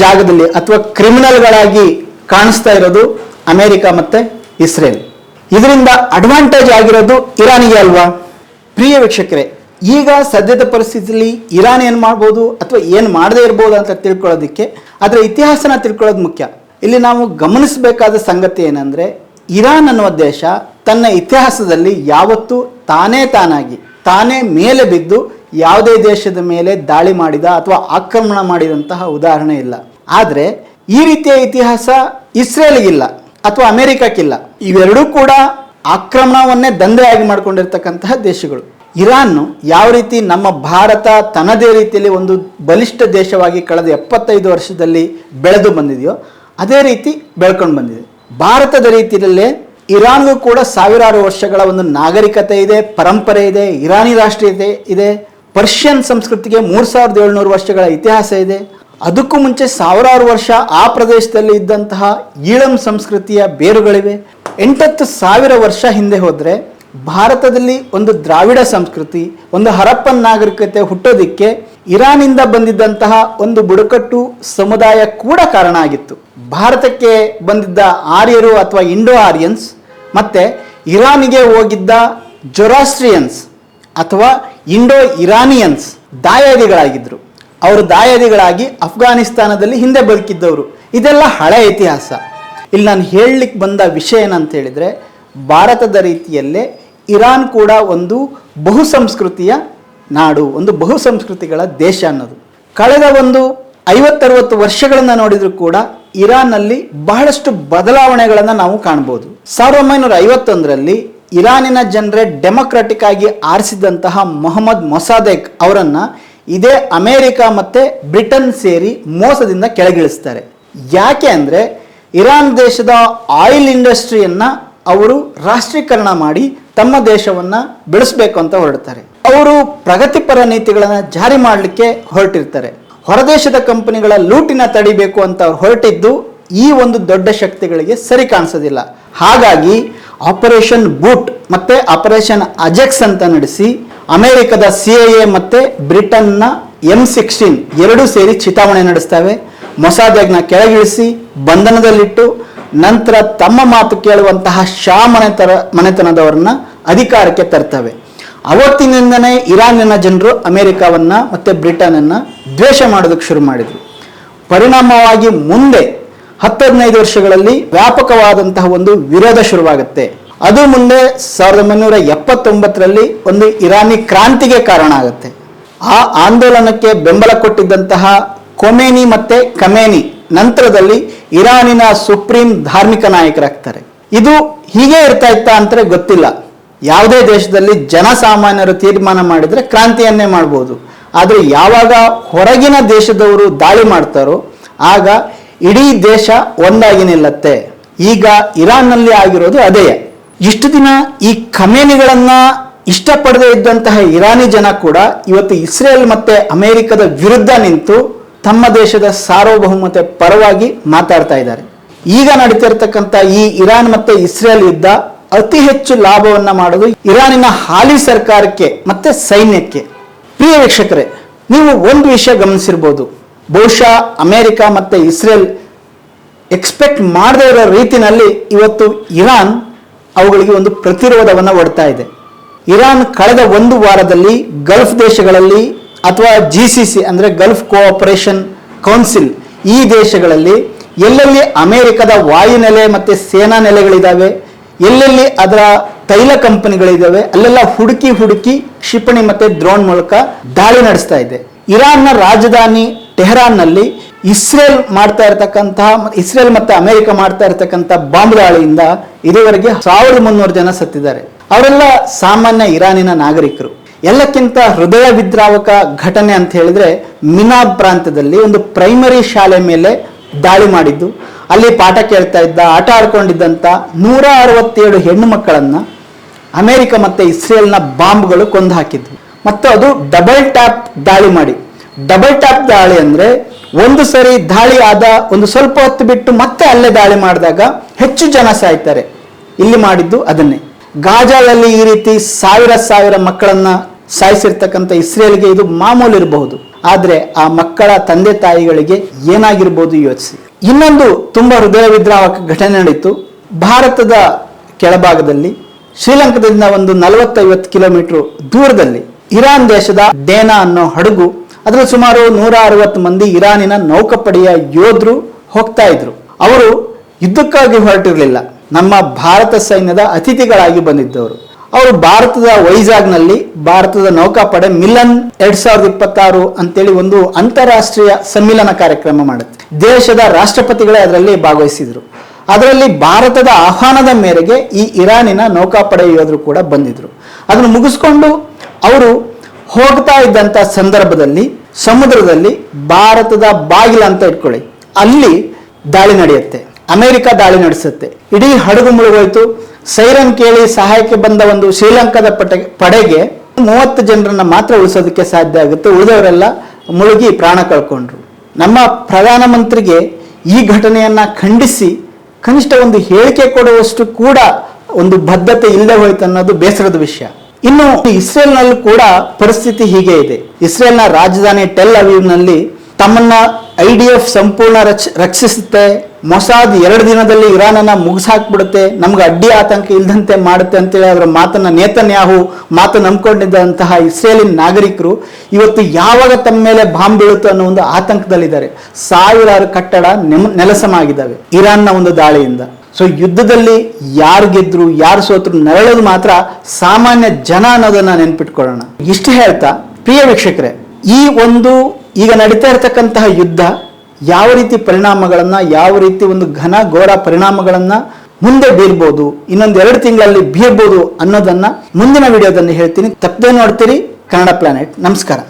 ಜಾಗದಲ್ಲಿ ಅಥವಾ ಕ್ರಿಮಿನಲ್ಗಳಾಗಿ ಕಾಣಿಸ್ತಾ ಇರೋದು ಅಮೆರಿಕ ಮತ್ತೆ ಇಸ್ರೇಲ್. ಇದರಿಂದ ಅಡ್ವಾಂಟೇಜ್ ಆಗಿರೋದು ಇರಾನಿಗೆ ಅಲ್ವಾ? ಪ್ರಿಯ ವೀಕ್ಷಕರೇ, ಈಗ ಸದ್ಯದ ಪರಿಸ್ಥಿತಿಯಲ್ಲಿ ಇರಾನ್ ಏನು ಮಾಡ್ಬೋದು ಅಥವಾ ಏನು ಮಾಡದೇ ಇರ್ಬೋದು ಅಂತ ತಿಳ್ಕೊಳ್ಳೋದಕ್ಕೆ ಅದರ ಇತಿಹಾಸನ ತಿಳ್ಕೊಳ್ಳೋದು ಮುಖ್ಯ. ಇಲ್ಲಿ ನಾವು ಗಮನಿಸಬೇಕಾದ ಸಂಗತಿ ಏನಂದ್ರೆ, ಇರಾನ್ ಅನ್ನುವ ದೇಶ ತನ್ನ ಇತಿಹಾಸದಲ್ಲಿ ಯಾವತ್ತೂ ತಾನೇ ಮೇಲೆ ಬಿದ್ದು ಯಾವುದೇ ದೇಶದ ಮೇಲೆ ದಾಳಿ ಮಾಡಿದ ಅಥವಾ ಆಕ್ರಮಣ ಮಾಡಿದಂತಹ ಉದಾಹರಣೆ ಇಲ್ಲ. ಆದರೆ ಈ ರೀತಿಯ ಇತಿಹಾಸ ಇಸ್ರೇಲ್ಗಿಲ್ಲ ಅಥವಾ ಅಮೆರಿಕಕ್ಕಿಲ್ಲ. ಇವೆರಡೂ ಕೂಡ ಆಕ್ರಮಣವನ್ನೇ ದಂಧೆಯಾಗಿ ಮಾಡಿಕೊಂಡಿರ್ತಕ್ಕಂತಹ ದೇಶಗಳು. ಇರಾನ್ ಯಾವ ರೀತಿ ನಮ್ಮ ಭಾರತ ತನ್ನದೇ ರೀತಿಯಲ್ಲಿ ಒಂದು ಬಲಿಷ್ಠ ದೇಶವಾಗಿ ಕಳೆದ 75 ವರ್ಷದಲ್ಲಿ ಬೆಳೆದು ಬಂದಿದೆಯೋ ಅದೇ ರೀತಿ ಬೆಳ್ಕೊಂಡು ಬಂದಿದೆ. ಭಾರತದ ರೀತಿಯಲ್ಲೇ ಇರಾನ್ಗೂ ಕೂಡ ಸಾವಿರಾರು ವರ್ಷಗಳ ಒಂದು ನಾಗರಿಕತೆ ಇದೆ, ಪರಂಪರೆ ಇದೆ, ಇರಾನಿ ರಾಷ್ಟ್ರೀಯತೆ ಇದೆ. ಪರ್ಷಿಯನ್ ಸಂಸ್ಕೃತಿಗೆ 3700 ವರ್ಷಗಳ ಇತಿಹಾಸ ಇದೆ. ಅದಕ್ಕೂ ಮುಂಚೆ ಸಾವಿರಾರು ವರ್ಷ ಆ ಪ್ರದೇಶದಲ್ಲಿ ಇದ್ದಂತಹ ಈಳಂ ಸಂಸ್ಕೃತಿಯ ಬೇರುಗಳಿವೆ. 8,000 ವರ್ಷ ಹಿಂದೆ ಹೋದರೆ ಭಾರತದಲ್ಲಿ ಒಂದು ದ್ರಾವಿಡ ಸಂಸ್ಕೃತಿ, ಒಂದು ಹರಪ್ಪನ್ ನಾಗರಿಕತೆ ಹುಟ್ಟೋದಿಕ್ಕೆ ಇರಾನಿಂದ ಬಂದಿದ್ದಂತಹ ಒಂದು ಬುಡಕಟ್ಟು ಸಮುದಾಯ ಕೂಡ ಕಾರಣ ಆಗಿತ್ತು. ಭಾರತಕ್ಕೆ ಬಂದಿದ್ದ ಆರ್ಯರು ಅಥವಾ ಇಂಡೋ ಆರ್ಯನ್ಸ್ ಮತ್ತೆ ಇರಾನಿಗೆ ಹೋಗಿದ್ದ ಜೊರಾಸ್ಟ್ರಿಯನ್ಸ್ ಅಥವಾ ಇಂಡೋ ಇರಾನಿಯನ್ಸ್ ದಾಯಾದಿಗಳಾಗಿದ್ದರು. ಅವರು ದಾಯಾದಿಗಳಾಗಿ ಅಫ್ಘಾನಿಸ್ತಾನದಲ್ಲಿ ಹಿಂದೆ ಬದುಕಿದ್ದವರು. ಇದೆಲ್ಲ ಹಳೆ ಇತಿಹಾಸ. ಇಲ್ಲಿ ನಾನು ಹೇಳಲಿಕ್ಕೆ ಬಂದ ವಿಷಯ ಏನಂತ ಹೇಳಿದ್ರೆ, ಭಾರತದ ರೀತಿಯಲ್ಲೇ ಇರಾನ್ ಕೂಡ ಒಂದು ಬಹುಸಂಸ್ಕೃತಿಯ ನಾಡು, ಒಂದು ಬಹುಸಂಸ್ಕೃತಿಗಳ ದೇಶ ಅನ್ನೋದು. ಕಳೆದ ಒಂದು 50-60 ವರ್ಷಗಳನ್ನು ನೋಡಿದ್ರು ಕೂಡ ಇರಾನ್ನಲ್ಲಿ ಬಹಳಷ್ಟು ಬದಲಾವಣೆಗಳನ್ನು ನಾವು ಕಾಣ್ಬೋದು. 1951ರಲ್ಲಿ ಇರಾನಿನ ಜನರೇ ಡೆಮೊಕ್ರಾಟಿಕ್ ಆಗಿ ಆರಿಸಿದಂತಹ ಮೊಹಮ್ಮದ್ ಮೊಸಾದೆಕ್ ಅವರನ್ನ ಇದೇ ಅಮೆರಿಕ ಮತ್ತೆ ಬ್ರಿಟನ್ ಸೇರಿ ಮೋಸದಿಂದ ಕೆಳಗಿಳಿಸ್ತಾರೆ. ಯಾಕೆ ಅಂದ್ರೆ ಇರಾನ್ ದೇಶದ ಆಯಿಲ್ ಇಂಡಸ್ಟ್ರಿಯನ್ನ ಅವರು ರಾಷ್ಟ್ರೀಕರಣ ಮಾಡಿ ತಮ್ಮ ದೇಶವನ್ನ ಬೆಳೆಸಬೇಕು ಅಂತ ಹೊರಡ್ತಾರೆ. ಅವರು ಪ್ರಗತಿಪರ ನೀತಿಗಳನ್ನು ಜಾರಿ ಮಾಡಲಿಕ್ಕೆ ಹೊರಟಿರ್ತಾರೆ. ಹೊರದೇಶದ ಕಂಪನಿಗಳ ಲೂಟಿನ ತಡಿಬೇಕು ಅಂತ ಅವ್ರು ಹೊರಟಿದ್ದು ಈ ಒಂದು ದೊಡ್ಡ ಶಕ್ತಿಗಳಿಗೆ ಸರಿ ಕಾಣಿಸೋದಿಲ್ಲ. ಹಾಗಾಗಿ ಆಪರೇಷನ್ ಬೂಟ್ ಮತ್ತೆ ಆಪರೇಷನ್ ಅಜೆಕ್ಸ್ ಅಂತ ನಡೆಸಿ ಅಮೆರಿಕದ CIA ಮತ್ತೆ ಬ್ರಿಟನ್ನ M16 ಎರಡೂ ಸೇರಿ ಚಿತಾವಣೆ ನಡೆಸ್ತವೆ. ಮೊಸಾದ್ನ ಕೆಳಗಿಳಿಸಿ ಬಂಧನದಲ್ಲಿಟ್ಟು ನಂತರ ತಮ್ಮ ಮಾತು ಕೇಳುವಂತಹ ಶಾ ಮನೆತನದವರನ್ನ ಅಧಿಕಾರಕ್ಕೆ ತರ್ತವೆ. ಅವತ್ತಿನಿಂದನೇ ಇರಾನಿನ ಜನರು ಅಮೆರಿಕವನ್ನ ಮತ್ತೆ ಬ್ರಿಟನನ್ನ ದ್ವೇಷ ಮಾಡೋದಕ್ಕೆ ಶುರು ಮಾಡಿದ್ರು. ಪರಿಣಾಮವಾಗಿ ಮುಂದೆ 10-15 ವರ್ಷಗಳಲ್ಲಿ ವ್ಯಾಪಕವಾದಂತಹ ಒಂದು ವಿರೋಧ ಶುರುವಾಗುತ್ತೆ. ಅದು ಮುಂದೆ 1979ರಲ್ಲಿ ಒಂದು ಇರಾನಿ ಕ್ರಾಂತಿಗೆ ಕಾರಣ ಆಗುತ್ತೆ. ಆ ಆಂದೋಲನಕ್ಕೆ ಬೆಂಬಲ ಕೊಟ್ಟಿದ್ದಂತಹ ಖೊಮೇನಿ ಮತ್ತೆ ಖಮೇನಿ ನಂತರದಲ್ಲಿ ಇರಾನಿನ ಸುಪ್ರೀಂ ಧಾರ್ಮಿಕ ನಾಯಕರಾಗ್ತಾರೆ. ಇದು ಹೀಗೆ ಇರ್ತಾ ಅಂತ ಗೊತ್ತಿಲ್ಲ. ಯಾವುದೇ ದೇಶದಲ್ಲಿ ಜನಸಾಮಾನ್ಯರು ತೀರ್ಮಾನ ಮಾಡಿದ್ರೆ ಕ್ರಾಂತಿಯನ್ನೇ ಮಾಡ್ಬೋದು. ಆದರೆ ಯಾವಾಗ ಹೊರಗಿನ ದೇಶದವರು ದಾಳಿ ಮಾಡ್ತಾರೋ ಆಗ ಇಡೀ ದೇಶ ಒಂದಾಗಿ ನಿಲ್ಲತ್ತೆ. ಈಗ ಇರಾನ್ನಲ್ಲಿ ಆಗಿರೋದು ಅದೇ. ಇಷ್ಟು ದಿನ ಈ ಖಮೇನಿಗಳನ್ನ ಇಷ್ಟಪಡದೇ ಇದ್ದಂತಹ ಇರಾನಿ ಜನ ಕೂಡ ಇವತ್ತು ಇಸ್ರೇಲ್ ಮತ್ತೆ ಅಮೆರಿಕದ ವಿರುದ್ಧ ನಿಂತು ತಮ್ಮ ದೇಶದ ಸಾರ್ವಭೌಮತೆ ಪರವಾಗಿ ಮಾತಾಡ್ತಾ ಇದ್ದಾರೆ. ಈಗ ನಡೀತಿರ್ತಕ್ಕಂಥ ಈ ಇರಾನ್ ಮತ್ತೆ ಇಸ್ರೇಲ್ ಯುದ್ಧ ಅತಿ ಹೆಚ್ಚು ಲಾಭವನ್ನ ಮಾಡೋದು ಇರಾನಿನ ಹಾಲಿ ಸರ್ಕಾರಕ್ಕೆ ಮತ್ತೆ ಸೈನ್ಯಕ್ಕೆ. ಪ್ರಿಯ ವೀಕ್ಷಕರೇ, ನೀವು ಒಂದು ವಿಷಯ ಗಮನಿಸಿರ್ಬೋದು. ಬಹುಶಃ ಅಮೆರಿಕ ಮತ್ತೆ ಇಸ್ರೇಲ್ ಎಕ್ಸ್ಪೆಕ್ಟ್ ಮಾಡದೇ ಇರೋ ರೀತಿಯಲ್ಲಿ ಇವತ್ತು ಇರಾನ್ ಅವುಗಳಿಗೆ ಒಂದು ಪ್ರತಿರೋಧವನ್ನು ಒಡ್ತಾ ಇದೆ. ಇರಾನ್ ಕಳೆದ ಒಂದು ವಾರದಲ್ಲಿ ಗಲ್ಫ್ ದೇಶಗಳಲ್ಲಿ ಅಥವಾ GCC ಅಂದರೆ ಗಲ್ಫ್ ಕೋಆಪರೇಷನ್ ಕೌನ್ಸಿಲ್ ಈ ದೇಶಗಳಲ್ಲಿ ಎಲ್ಲೆಲ್ಲಿ ಅಮೆರಿಕದ ವಾಯುನೆಲೆ ಮತ್ತು ಸೇನಾ ನೆಲೆಗಳಿದ್ದಾವೆ, ಎಲ್ಲೆಲ್ಲಿ ಅದರ ತೈಲ ಕಂಪನಿಗಳಿದ್ದಾವೆ ಅಲ್ಲೆಲ್ಲ ಹುಡುಕಿ ಕ್ಷಿಪಣಿ ಮತ್ತು ಡ್ರೋನ್ ಮೂಲಕ ದಾಳಿ ನಡೆಸ್ತಾ ಇದೆ. ಇರಾನ್ನ ರಾಜಧಾನಿ ಟೆಹರಾನ್ನಲ್ಲಿ ಇಸ್ರೇಲ್ ಮತ್ತು ಅಮೆರಿಕ ಮಾಡ್ತಾ ಇರತಕ್ಕಂಥ ಬಾಂಬ್ ದಾಳಿಯಿಂದ ಇದುವರೆಗೆ 1300 ಜನ ಸತ್ತಿದ್ದಾರೆ. ಅವರೆಲ್ಲ ಸಾಮಾನ್ಯ ಇರಾನಿನ ನಾಗರಿಕರು. ಎಲ್ಲಕ್ಕಿಂತ ಹೃದಯ ವಿದ್ರಾವಕ ಘಟನೆ ಅಂತ ಹೇಳಿದ್ರೆ ಮಿನಾಬ್ ಪ್ರಾಂತ್ಯದಲ್ಲಿ ಒಂದು ಪ್ರೈಮರಿ ಶಾಲೆ ಮೇಲೆ ದಾಳಿ ಮಾಡಿದ್ದು. ಅಲ್ಲಿ ಪಾಠ ಕೇಳ್ತಾ ಇದ್ದ, ಆಟ ಆಡ್ಕೊಂಡಿದ್ದಂಥ 167 ಹೆಣ್ಣು ಮಕ್ಕಳನ್ನ ಅಮೆರಿಕ ಮತ್ತೆ ಇಸ್ರೇಲ್ನ ಬಾಂಬ್ಗಳು ಕೊಂದು ಹಾಕಿದ್ವು. ಮತ್ತು ಅದು ಡಬಲ್ ಟ್ಯಾಪ್ ದಾಳಿ ಮಾಡಿ. ಡಬಲ್ ಟ್ಯಾಪ್ ದಾಳಿ ಅಂದ್ರೆ ಒಂದು ಸರಿ ದಾಳಿ ಆದ ಒಂದು ಸ್ವಲ್ಪ ಹೊತ್ತು ಬಿಟ್ಟು ಮತ್ತೆ ಅಲ್ಲೇ ದಾಳಿ ಮಾಡಿದಾಗ ಹೆಚ್ಚು ಜನ ಸಾಯ್ತಾರೆ. ಇಲ್ಲಿ ಮಾಡಿದ್ದು ಅದನ್ನೇ. ಗಾಜಾದಲ್ಲಿ ಈ ರೀತಿ ಸಾವಿರ ಮಕ್ಕಳನ್ನ ಸಾಯಿಸಿರ್ತಕ್ಕಂಥ ಇಸ್ರೇಲ್ಗೆ ಇದು ಮಾಮೂಲು ಇರಬಹುದು, ಆದ್ರೆ ಆ ಮಕ್ಕಳ ತಂದೆ ತಾಯಿಗಳಿಗೆ ಏನಾಗಿರ್ಬೋದು ಯೋಚಿಸಿ. ಇನ್ನೊಂದು ತುಂಬಾ ಹೃದಯ ವಿದ್ರಾವಕ ಘಟನೆ ನಡೀತು. ಭಾರತದ ಕೆಳಭಾಗದಲ್ಲಿ ಶ್ರೀಲಂಕಾದಿಂದ ಒಂದು 40-50 ಕಿಲೋಮೀಟರ್ ದೂರದಲ್ಲಿ ಇರಾನ್ ದೇಶದ ಡೇನಾ ಅನ್ನೋ ಹಡಗು, ಅದರಲ್ಲಿ ಸುಮಾರು 160 ಮಂದಿ ಇರಾನಿನ ನೌಕಾಪಡೆಯ ಯೋಧರು ಹೋಗ್ತಾ ಇದ್ರು. ಅವರು ಯುದ್ಧಕ್ಕಾಗಿ ಹೊರಟಿರಲಿಲ್ಲ, ನಮ್ಮ ಭಾರತ ಸೈನ್ಯದ ಅತಿಥಿಗಳಾಗಿ ಬಂದಿದ್ದವರು. ಅವರು ಭಾರತದ ವೈಜಾಗ್ನಲ್ಲಿ ಭಾರತದ ನೌಕಾಪಡೆ ಮಿಲನ್ 2026 ಅಂತೇಳಿ ಒಂದು ಅಂತಾರಾಷ್ಟ್ರೀಯ ಸಮ್ಮಿಲನ ಕಾರ್ಯಕ್ರಮ ಮಾಡುತ್ತೆ. ದೇಶದ ರಾಷ್ಟ್ರಪತಿಗಳೇ ಅದರಲ್ಲಿ ಭಾಗವಹಿಸಿದ್ರು. ಅದರಲ್ಲಿ ಭಾರತದ ಆಹ್ವಾನದ ಮೇರೆಗೆ ಈ ಇರಾನಿನ ನೌಕಾಪಡೆ ಯೋಧರು ಕೂಡ ಬಂದಿದ್ರು. ಅದನ್ನು ಮುಗಿಸ್ಕೊಂಡು ಅವರು ಹೋಗ್ತಾ ಇದ್ದಂಥ ಸಂದರ್ಭದಲ್ಲಿ ಸಮುದ್ರದಲ್ಲಿ ಭಾರತದ ಬಾಗಿಲ ಅಂತ ಇಟ್ಕೊಳ್ಳಿ, ಅಲ್ಲಿ ದಾಳಿ ನಡೆಯುತ್ತೆ. ಅಮೆರಿಕ ದಾಳಿ ನಡೆಸುತ್ತೆ. ಇಡೀ ಹಡಗು ಮುಳುಗೋಯ್ತು. ಸೈರನ್ ಕೇಳಿ ಸಹಾಯಕ್ಕೆ ಬಂದ ಒಂದು ಶ್ರೀಲಂಕಾದ ಪಡೆಗೆ 30 ಜನರನ್ನ ಮಾತ್ರ ಉಳಿಸೋದಕ್ಕೆ ಸಾಧ್ಯ ಆಗುತ್ತೆ. ಉಳಿದವರೆಲ್ಲ ಮುಳುಗಿ ಪ್ರಾಣ ಕಳ್ಕೊಂಡ್ರು. ನಮ್ಮ ಪ್ರಧಾನಮಂತ್ರಿಗೆ ಈ ಘಟನೆಯನ್ನ ಖಂಡಿಸಿ ಕನಿಷ್ಠ ಒಂದು ಹೇಳಿಕೆ ಕೊಡುವಷ್ಟು ಕೂಡ ಒಂದು ಬದ್ಧತೆ ಇಲ್ಲದೆ ಹೋಯ್ತು ಅನ್ನೋದು ಬೇಸರದ ವಿಷಯ. ಇನ್ನು ಇಸ್ರೇಲ್ನಲ್ಲೂ ಕೂಡ ಪರಿಸ್ಥಿತಿ ಹೀಗೆ ಇದೆ. ಇಸ್ರೇಲ್ನ ರಾಜಧಾನಿ ಟೆಲ್ ಅವೀವ್ನಲ್ಲಿ ತಮ್ಮನ್ನ IDF ಸಂಪೂರ್ಣ ರಕ್ಷಿಸುತ್ತೆ, ಮೊಸಾದ್ 2 ದಿನದಲ್ಲಿ ಇರಾನನ್ನ ಮುಗಿಸಾಕ್ಬಿಡುತ್ತೆ, ನಮ್ಗೆ ಅಡ್ಡಿ ಆತಂಕ ಇಲ್ದಂತೆ ಮಾಡುತ್ತೆ ಅಂತೇಳಿ ಅದರ ಮಾತನ್ನ ನೇತನ್ಯಾಹು ಮಾತು ನಂಬ್ಕೊಂಡಿದ್ದಂತಹ ಇಸ್ರೇಲಿನ ನಾಗರಿಕರು ಇವತ್ತು ಯಾವಾಗ ತಮ್ಮ ಮೇಲೆ ಬಾಂಬ್ ಬೀಳುತ್ತೋ ಅನ್ನೋ ಒಂದು ಆತಂಕದಲ್ಲಿದ್ದಾರೆ. ಸಾವಿರಾರು ಕಟ್ಟಡ ನೆಲಸಮಾಗಿದ್ದಾವೆ ಇರಾನ್ನ ಒಂದು ದಾಳಿಯಿಂದ. ಸೊ ಯುದ್ಧದಲ್ಲಿ ಯಾರು ಗೆದ್ರು ಯಾರು ಸೋತ್ರು ನರಳೋದು ಮಾತ್ರ ಸಾಮಾನ್ಯ ಜನ ಅನ್ನೋದನ್ನ ನೆನ್ಪಿಟ್ಕೊಳ್ಳೋಣ. ಇಷ್ಟು ಹೇಳ್ತಾ ಪ್ರಿಯ ವೀಕ್ಷಕರೇ, ಈ ಒಂದು ಈಗ ನಡೀತಾ ಇರತಕ್ಕಂತಹ ಯುದ್ಧ ಯಾವ ರೀತಿ ಪರಿಣಾಮಗಳನ್ನ, ಯಾವ ರೀತಿ ಒಂದು ಘನ ಘೋರ ಪರಿಣಾಮಗಳನ್ನ ಮುಂದೆ ಬೀರ್ಬೋದು, ಇನ್ನೊಂದು 2 ತಿಂಗಳಲ್ಲಿ ಬೀರ್ಬೋದು ಅನ್ನೋದನ್ನ ಮುಂದಿನ ವಿಡಿಯೋದಲ್ಲಿ ಹೇಳ್ತೀನಿ. ತಪ್ಪದೇ ನೋಡ್ತೀರಿ ಕನ್ನಡ ಪ್ಲಾನೆಟ್. ನಮಸ್ಕಾರ.